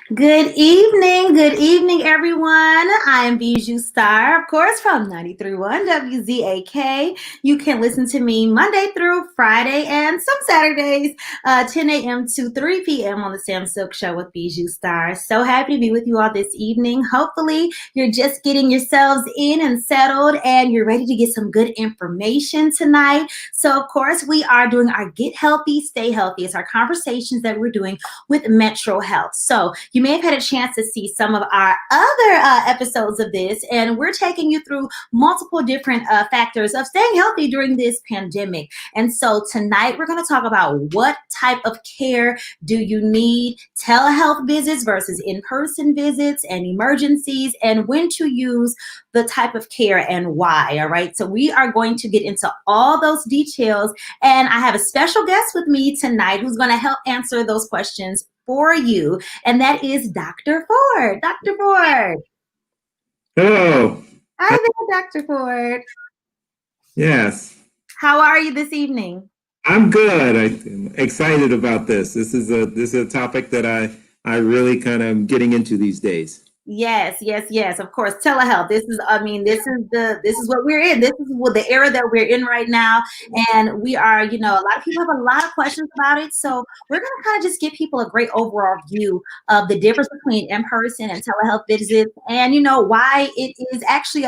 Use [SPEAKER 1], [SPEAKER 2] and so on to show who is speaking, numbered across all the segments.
[SPEAKER 1] Good evening, everyone. I am Bijou Star, of course, from 93.1 WZAK. You can listen to me Monday through Friday and some Saturdays, 10 a.m. to 3 p.m. on the Sam Silk Show with Bijou Star. So happy to be with you all this evening. Hopefully, you're just getting yourselves in and settled and you're ready to get some good information tonight. So, of course, we are doing our Get Healthy, Stay Healthy. It's our conversations that we're doing with MetroHealth. So, you may have had a chance to see some of our other episodes of this, and we're taking you through multiple different factors of staying healthy during this pandemic. And so tonight we're going to talk about what type of care do you need, telehealth visits versus in-person visits and emergencies, and when to use the type of care and why. All right. So we are going to get into all those details. And I have a special guest with me tonight who's going to help answer those questions for you, and that is Dr. Forde. Dr. Forde.
[SPEAKER 2] Hello.
[SPEAKER 1] Hi there, Dr. Forde.
[SPEAKER 2] Yes.
[SPEAKER 1] How are you this evening?
[SPEAKER 2] I'm good. I'm excited about this. This is a topic that I really kind of getting into these days.
[SPEAKER 1] Yes. Of course, telehealth. This is what we're in. This is what the era that we're in right now. And we are, a lot of people have a lot of questions about it. So we're gonna kind of just give people a great overall view of the difference between in-person and telehealth visits and why it is actually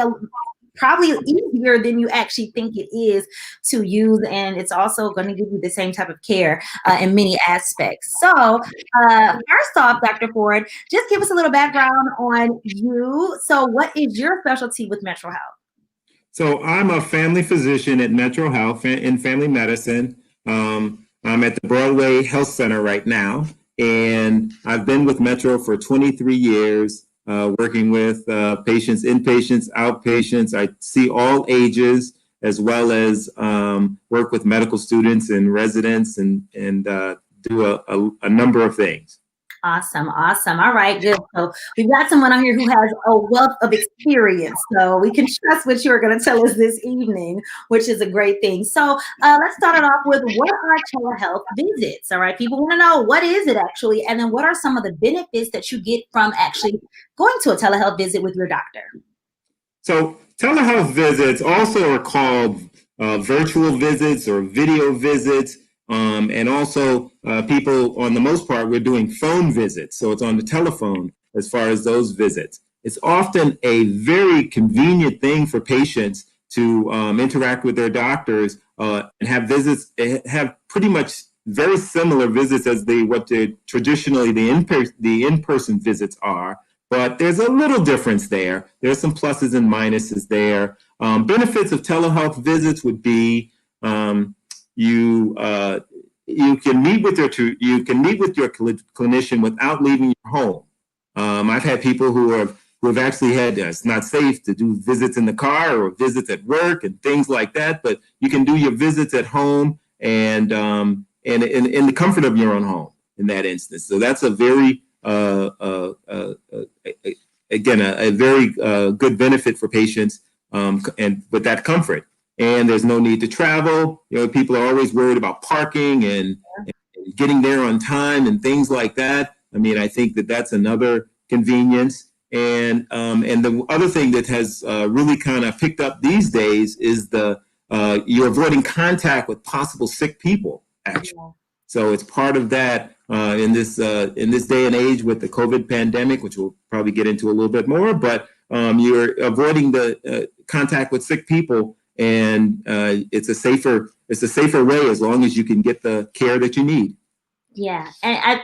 [SPEAKER 1] probably easier than you actually think it is to use, and it's also going to give you the same type of care in many aspects. So first off, Dr. Forde, just give us a little background on you. So what is your specialty with MetroHealth?
[SPEAKER 2] So I'm a family physician at MetroHealth in family medicine. I'm at the Broadway Health Center right now, and I've been with Metro for 23 years. Working with patients, inpatients, outpatients. I see all ages, as well as work with medical students and residents and do a number of things.
[SPEAKER 1] Awesome. All right, good. So we've got someone on here who has a wealth of experience, so we can trust what you're going to tell us this evening, which is a great thing. So let's start it off with, what are telehealth visits? All right, people want to know, what is it actually, and then what are some of the benefits that you get from actually going to a telehealth visit with your doctor?
[SPEAKER 2] So telehealth visits also are called virtual visits or video visits. And also people, on the most part, we're doing phone visits. So it's on the telephone as far as those visits. It's often a very convenient thing for patients to interact with their doctors and have visits, have pretty much very similar visits as traditionally the in-person visits are. But there's a little difference there. There's some pluses and minuses there. Benefits of telehealth visits would be you can meet with your clinician without leaving your home. I've had people who have actually had it's not safe to do visits in the car or visits at work and things like that, but you can do your visits at home and in the comfort of your own home in that instance. So that's a very again a very good benefit for patients and with that comfort. And there's no need to travel. People are always worried about parking and getting there on time and things like that. I mean, I think that's another convenience. And the other thing that has really kind of picked up these days is you're avoiding contact with possible sick people, actually. Yeah. So it's part of that in this day and age with the COVID pandemic, which we'll probably get into a little bit more. But you're avoiding the contact with sick people. And it's a safer way as long as you can get the care that you need.
[SPEAKER 1] Yeah, and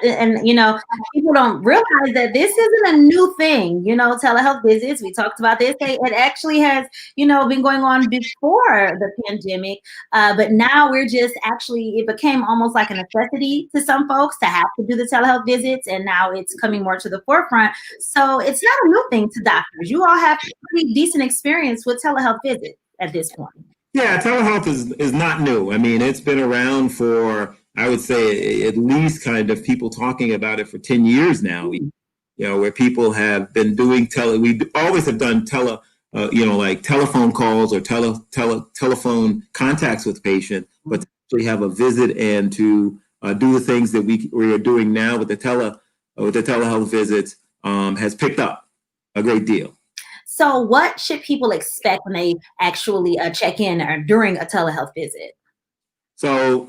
[SPEAKER 1] people don't realize that this isn't a new thing. Telehealth visits. We talked about this. It actually has been going on before the pandemic, but now it became almost like a necessity to some folks to have to do the telehealth visits, and now it's coming more to the forefront. So it's not a new thing to doctors. You all have pretty decent experience with telehealth visits at this point.
[SPEAKER 2] Yeah, telehealth is not new. I mean, it's been around for, I would say, at least kind of people talking about it for 10 years now. Where people have been doing we always have done like telephone calls or telephone contacts with patient, but to actually have a visit and to do the things that we are doing now with the with the telehealth visits has picked up a great deal.
[SPEAKER 1] So what should people expect when they actually check in or during a telehealth visit?
[SPEAKER 2] So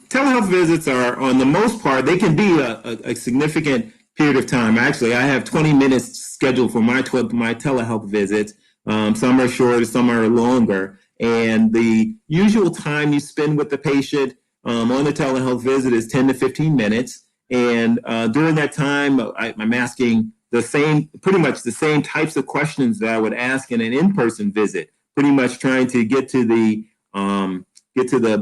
[SPEAKER 2] telehealth visits are, on the most part, they can be a significant period of time. Actually, I have 20 minutes scheduled for my telehealth visits. Some are shorter, some are longer. And the usual time you spend with the patient on the telehealth visit is 10 to 15 minutes. And during that time, I'm asking pretty much the same types of questions that I would ask in an in-person visit, pretty much trying to get to the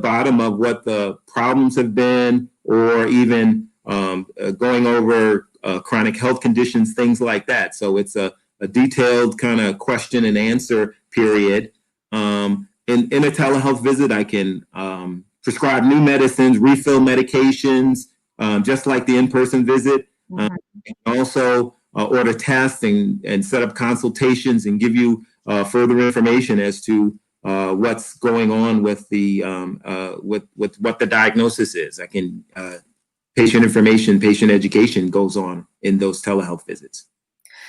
[SPEAKER 2] bottom of what the problems have been, or even going over chronic health conditions, things like that. So it's a detailed kind of question and answer period. In a telehealth visit, I can prescribe new medicines, refill medications, just like the in-person visit. Also order tests and set up consultations and give you further information as to what's going on with the with what the diagnosis is. I can patient information, patient education goes on in those telehealth visits.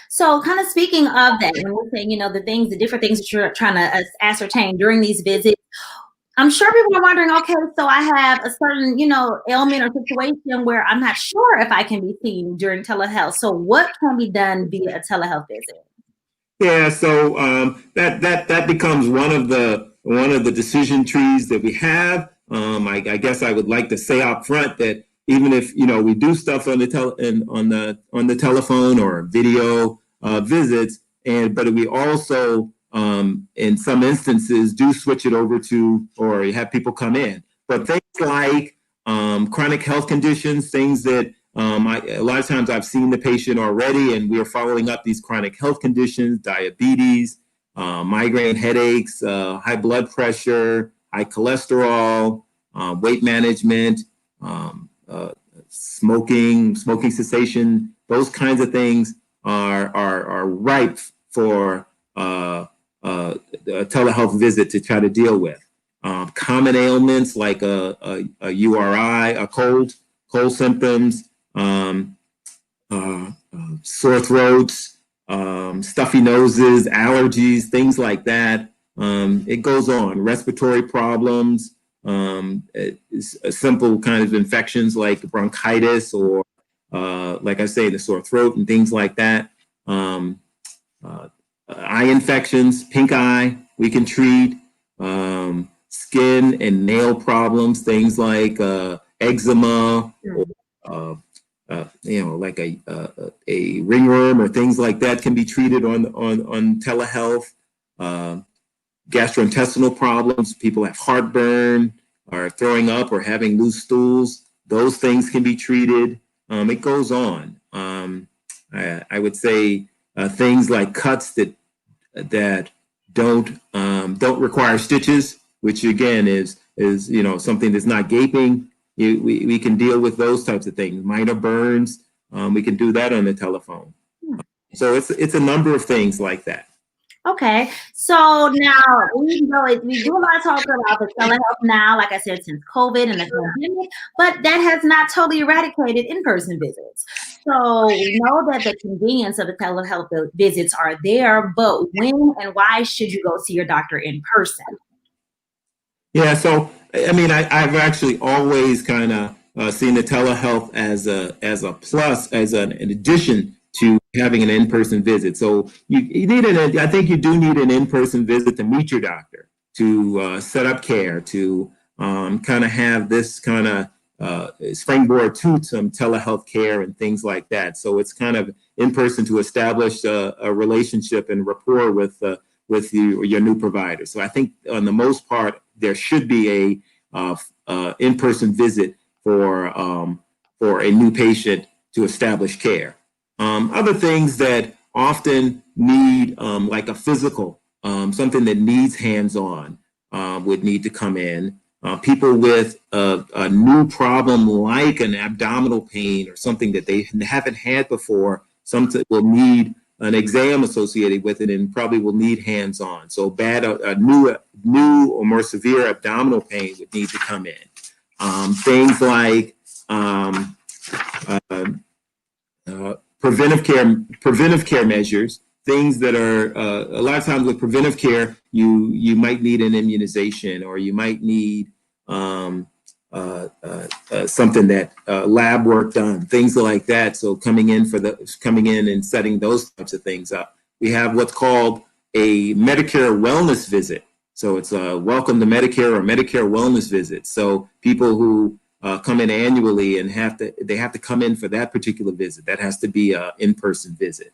[SPEAKER 1] So kind of speaking of that, when we're saying, the different things that you're trying to ascertain during these visits, I'm sure people are wondering, okay, so I have a certain, ailment or situation where I'm not sure if I can be seen during telehealth. So what can be done via a telehealth visit?
[SPEAKER 2] Yeah, so that becomes one of the decision trees that we have. I guess I would like to say up front that even if we do stuff on the telephone or video visits, but we also in some instances do switch it over to, or have people come in. But things like chronic health conditions, things that a lot of times I've seen the patient already, and we are following up these chronic health conditions: diabetes, migraine headaches, high blood pressure, high cholesterol, weight management, smoking cessation. Those kinds of things are ripe for a telehealth visit to try to deal with. Common ailments like a URI, a cold symptoms, sore throats, stuffy noses, allergies, things like that. It goes on. Respiratory problems, simple kind of infections like bronchitis, or like I say, the sore throat and things like that. Eye infections, pink eye, we can treat. Skin and nail problems, things like eczema, or like a ringworm or things like that can be treated on telehealth. Gastrointestinal problems, people have heartburn or throwing up or having loose stools, those things can be treated. It goes on. I would say things like cuts that don't require stitches, which again is something that's not gaping. We can deal with those types of things. Minor burns, we can do that on the telephone. So it's a number of things like that.
[SPEAKER 1] Okay, so now we do a lot of talk about the telehealth now, like I said, since COVID and the pandemic, but that has not totally eradicated in-person visits. So we know that the convenience of the telehealth visits are there, but when and why should you go see your doctor in person?
[SPEAKER 2] Yeah, so I mean, I've actually always kind of seen the telehealth as a plus, as an addition to having an in-person visit. So you need I think you do need an in-person visit to meet your doctor, to set up care, to kind of have this kind of springboard to some telehealth care and things like that. So it's kind of in person to establish a relationship and rapport with your new provider. So I think on the most part, there should be a in-person visit for a new patient to establish care. Other things that often need like a physical, something that needs hands-on, would need to come in. People with a new problem like an abdominal pain or something that they haven't had before, something will need an exam associated with it and probably will need hands-on. So a new or more severe abdominal pain would need to come in. Things like preventive care measures, things that are a lot of times with preventive care, you might need an immunization, or you might need something that lab work done, things like that. So coming in and setting those types of things up. We have what's called a Medicare wellness visit. So it's a welcome to Medicare or Medicare wellness visit. So people who come in annually and they have to come in for that particular visit. That has to be an in-person visit.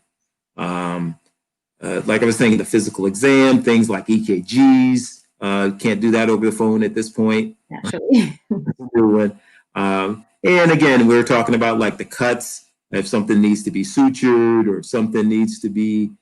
[SPEAKER 2] Like I was saying, the physical exam, things like EKGs, can't do that over the phone at this point.
[SPEAKER 1] Naturally.
[SPEAKER 2] And again, we're talking about like the cuts, if something needs to be sutured or something needs to be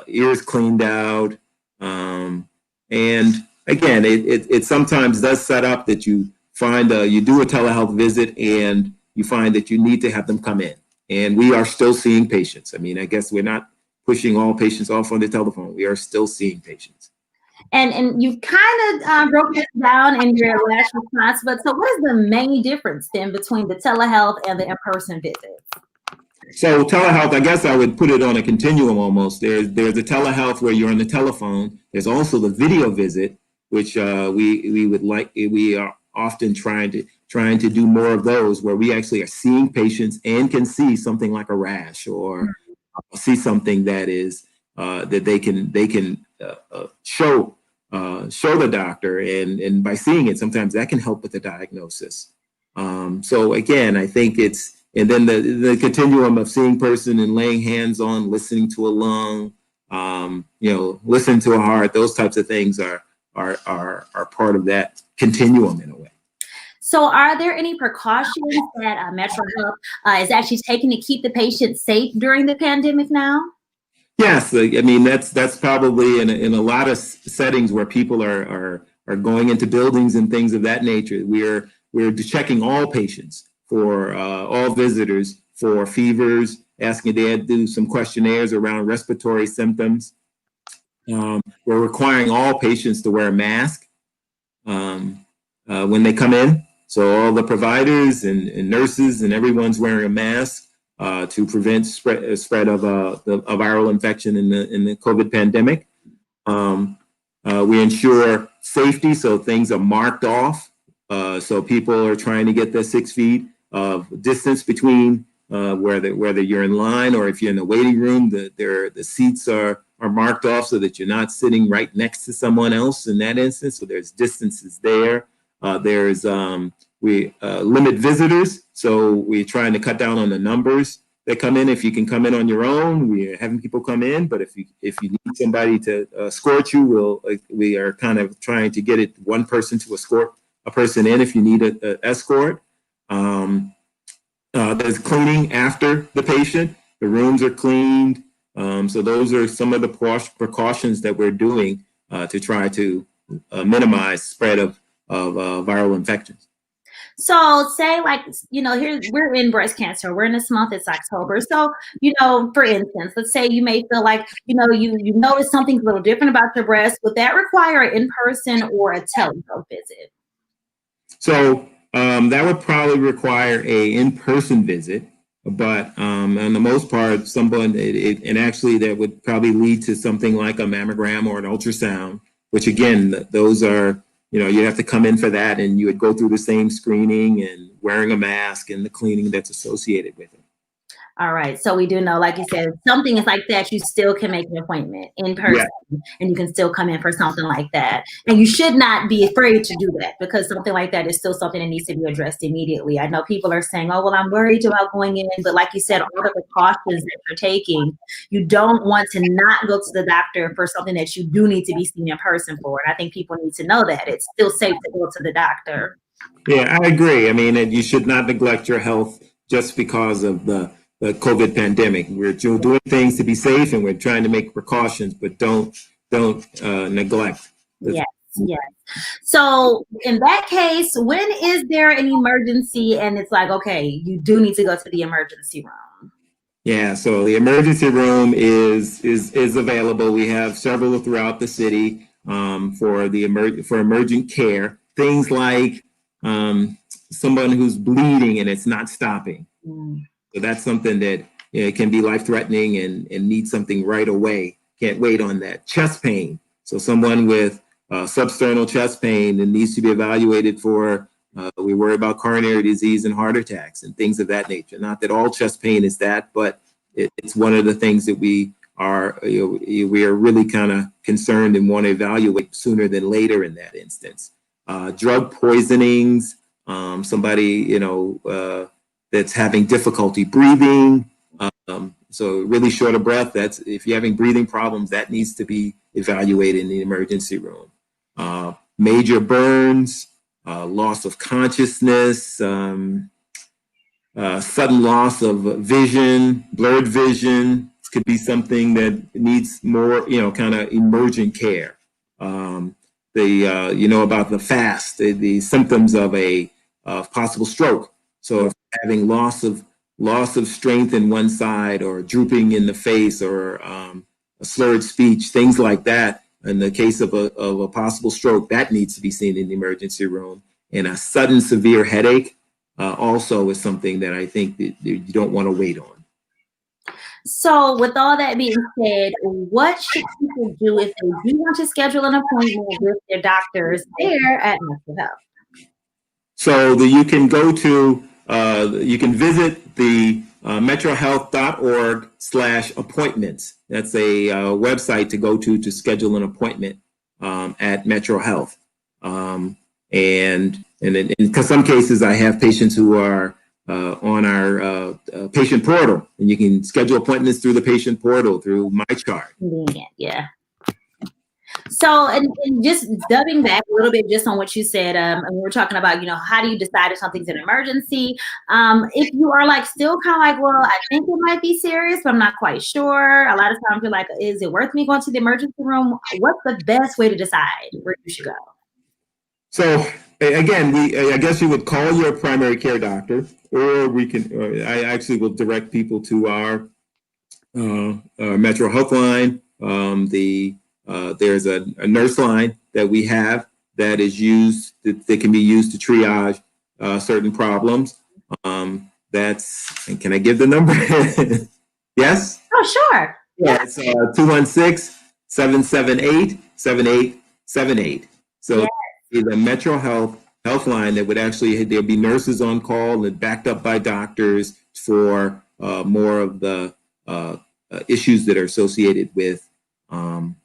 [SPEAKER 2] ears cleaned out. And again, it sometimes does set up that you do a telehealth visit and you find that you need to have them come in. And we are still seeing patients. I mean, I guess we're not pushing all patients off on the telephone. We are still seeing patients.
[SPEAKER 1] And you kind of broke this down in your last response, but so what is the main difference then between the telehealth and the in-person visits?
[SPEAKER 2] So telehealth, I guess I would put it on a continuum almost. There's a telehealth where you're on the telephone. There's also the video visit, which we are often trying to do more of those, where we actually are seeing patients and can see something like a rash or see something that is that they can show the doctor, and by seeing it, sometimes that can help with the diagnosis. So again, I think and then the continuum of seeing person and laying hands on, listening to a lung, listening to a heart, those types of things are part of that continuum in a way.
[SPEAKER 1] So are there any precautions that MetroHealth is actually taking to keep the patient safe during the pandemic now?
[SPEAKER 2] Yes, I mean that's probably in a lot of settings where people are going into buildings and things of that nature. We're checking all patients for all visitors for fevers, asking they had to do some questionnaires around respiratory symptoms. We're requiring all patients to wear a mask when they come in. So all the providers and nurses and everyone's wearing a mask to prevent spread of viral infection in the COVID pandemic. We ensure safety, so things are marked off. So people are trying to get the 6 feet of distance between whether you're in line or if you're in the waiting room. The seats are marked off so that you're not sitting right next to someone else in that instance. So there's distances there. We limit visitors, so we're trying to cut down on the numbers that come in. If you can come in on your own, we're having people come in. But if you need somebody to escort you, we are kind of trying to get it one person to escort a person in if you need an escort. There's cleaning after the patient. The rooms are cleaned. So those are some of the precautions that we're doing to try to minimize spread of viral infections.
[SPEAKER 1] So say here we're in breast cancer, we're in this month, it's October. So, for instance, let's say you may feel like, you notice something's a little different about your breast. Would that require an in-person or a telehealth visit?
[SPEAKER 2] So that would probably require a in-person visit, but on the most part, and actually that would probably lead to something like a mammogram or an ultrasound, which again, those are, you have to come in for that, and you would go through the same screening and wearing a mask and the cleaning that's associated with it.
[SPEAKER 1] All right. So we do know, like you said, something is like that, you still can make an appointment in person, and you can still come in for something like that. And you should not be afraid to do that, because something like that is still something that needs to be addressed immediately. I know people are saying, oh, well, I'm worried about going in. But like you said, all the precautions that you're taking, you don't want to not go to the doctor for something that you do need to be seen in person for. And I think people need to know that it's still safe to go to the doctor.
[SPEAKER 2] Yeah, I agree. I mean, you should not neglect your health just because of the COVID pandemic. We're doing things to be safe, and we're trying to make precautions, but don't neglect.
[SPEAKER 1] Yes. So in that case, when is there an emergency and it's like, okay, you do need to go to the emergency room?
[SPEAKER 2] Yeah, so the emergency room is available. We have several throughout the city for emergent care. Things like someone who's bleeding and it's not stopping. So that's something that it can be life-threatening and need something right away. Can't wait on that. Chest pain. So someone with substernal chest pain and needs to be evaluated for, we worry about coronary disease and heart attacks and things of that nature. Not that all chest pain is that, but it's one of the things that we are really kind of concerned and want to evaluate sooner than later in that instance. Drug poisonings, somebody, that's having difficulty breathing. So really short of breath, that's if you're having breathing problems, that needs to be evaluated in the emergency room. Major burns, loss of consciousness, sudden loss of vision, blurred vision. This could be something that needs more, kind of emergent care. About the FAST, the symptoms of a possible stroke. So if having loss of strength in one side, or drooping in the face, or a slurred speech, things like that. In the case of a possible stroke, that needs to be seen in the emergency room. And a sudden severe headache also is something that I think that you don't want to wait on.
[SPEAKER 1] So with all that being said, what should people do if they do want to schedule an appointment with their doctors there at MetroHealth?
[SPEAKER 2] So you can go to, you can visit the metrohealth.org/appointments. That's a website to go to schedule an appointment at MetroHealth. And in some cases, I have patients who are on our patient portal, and you can schedule appointments through the patient portal through MyChart.
[SPEAKER 1] Yeah. So, and just dubbing back a little bit just on what you said, and we were talking about, how do you decide if something's an emergency? If you are still kind of well, I think it might be serious, but I'm not quite sure. A lot of times you're like, is it worth me going to the emergency room? What's the best way to decide where you should go?
[SPEAKER 2] So again, I guess you would call your primary care doctor, or I actually will direct people to our MetroHealth line. There's a nurse line that we have that is used, that can be used to triage certain problems. And can I give the number? Yes?
[SPEAKER 1] Oh, sure.
[SPEAKER 2] Yeah, it's 216-778-7878. So the MetroHealth line that would actually, there'd be nurses on call and backed up by doctors for more of the issues that are associated with having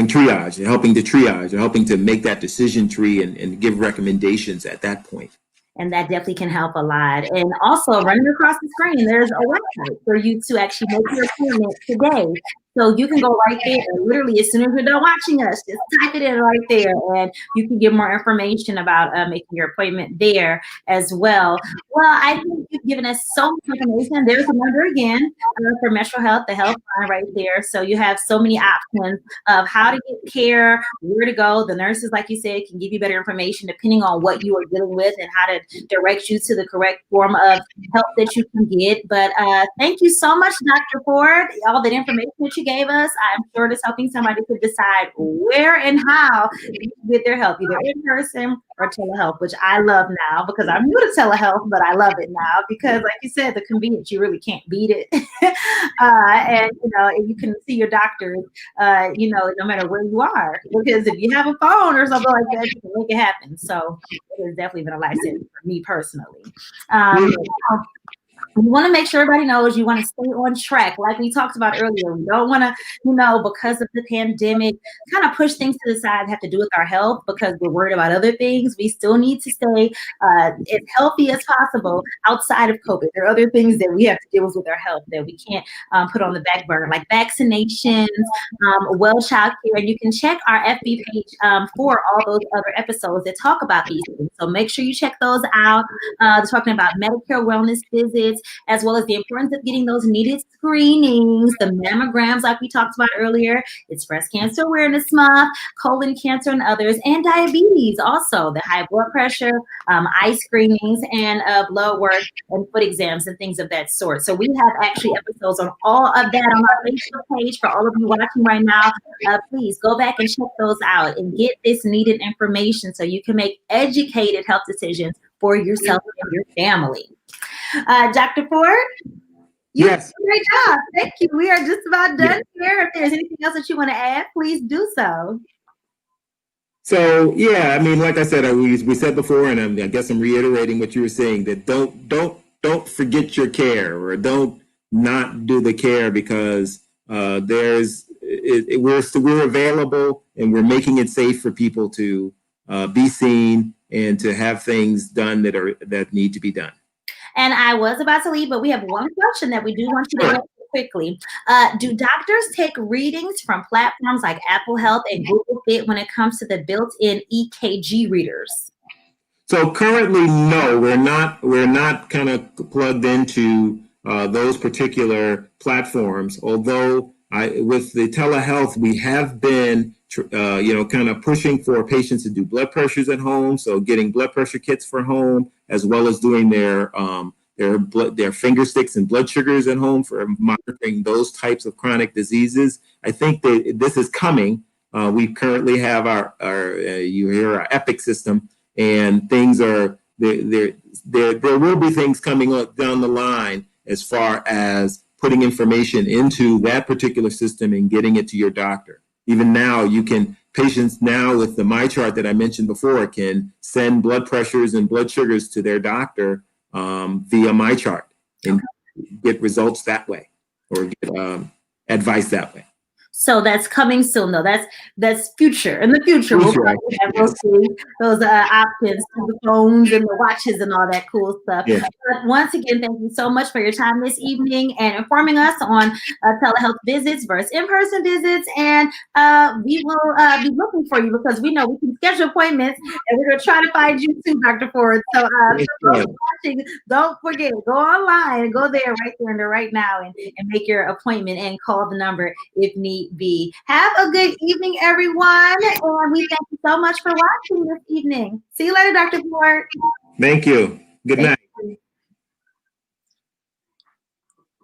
[SPEAKER 2] triage, and helping to triage, or helping to make that decision tree and give recommendations at that point.
[SPEAKER 1] And that definitely can help a lot. And also, running across the screen, there's a website for you to actually make your appointment today. So you can go right there, and literally as soon as you're done watching us, just type it in right there, and you can get more information about making your appointment there as well. Well, I think you've given us so much information. There's a number again for MetroHealth, the helpline right there. So you have so many options of how to get care, where to go. The nurses, like you said, can give you better information depending on what you are dealing with and how to direct you to the correct form of help that you can get. But thank you so much, Dr. Forde. All that information that you gave us, I'm sure it's helping somebody to decide where and how to get their help, either in person or telehealth, which I love now because I'm new to telehealth, but I love it now because, like you said, the convenience, you really can't beat it. And you can see your doctors, no matter where you are, because if you have a phone or something like that, you can make it happen. So it has definitely been a lifesaver for me personally. We want to make sure everybody knows you want to stay on track. Like we talked about earlier, we don't want to, because of the pandemic, kind of push things to the side that have to do with our health because we're worried about other things. We still need to stay as healthy as possible outside of COVID. There are other things that we have to deal with our health that we can't put on the back burner, like vaccinations, well child care. And you can check our FB page for all those other episodes that talk about these things. So make sure you check those out. Talking about Medicare wellness visits, as well as the importance of getting those needed screenings, the mammograms like we talked about earlier. It's Breast Cancer Awareness Month, colon cancer and others, and diabetes also, the high blood pressure, eye screenings, and blood work and foot exams and things of that sort. So we have actually episodes on all of that on our Facebook page for all of you watching right now. Please go back and check those out and get this needed information so you can make educated health decisions for yourself and your family. Dr. Forde? You
[SPEAKER 2] Yes.
[SPEAKER 1] did a great job. Thank you. We are just about done here. If there's anything else that you want to add, please do so.
[SPEAKER 2] So yeah, I mean, like I said, we said before, and I guess I'm reiterating what you were saying, that don't forget your care, or don't not do the care, because we're available, and we're making it safe for people to be seen and to have things done that need to be done.
[SPEAKER 1] And I was about to leave, but we have one question that we do want you to answer quickly. Do doctors take readings from platforms like Apple Health and Google Fit when it comes to the built-in EKG readers?
[SPEAKER 2] So currently, no, we're not kind of plugged into those particular platforms. Although with the telehealth, we have been, kind of pushing for patients to do blood pressures at home. So getting blood pressure kits for home, as well as doing their finger sticks and blood sugars at home for monitoring those types of chronic diseases. I think that this is coming. We currently have our Epic system. And things are there will be things coming up down the line as far as putting information into that particular system and getting it to your doctor. Even now, patients now with the MyChart that I mentioned before can send blood pressures and blood sugars to their doctor via MyChart and get results that way, or get advice that way.
[SPEAKER 1] So that's coming soon, though. That's future. In the future, we'll probably have those options to the phones and the watches and all that cool stuff.
[SPEAKER 2] Yeah.
[SPEAKER 1] But once again, thank you so much for your time this evening and informing us on telehealth visits versus in-person visits. And we will be looking for you, because we know we can schedule appointments, and we're going to try to find you too, Dr. Forde. So for those watching, don't forget, go online and go there right now and make your appointment and call the number if need be. Have a good evening, everyone, and we thank you so much for watching this evening. See you later, Dr. Forde.
[SPEAKER 2] Thank you. Good night.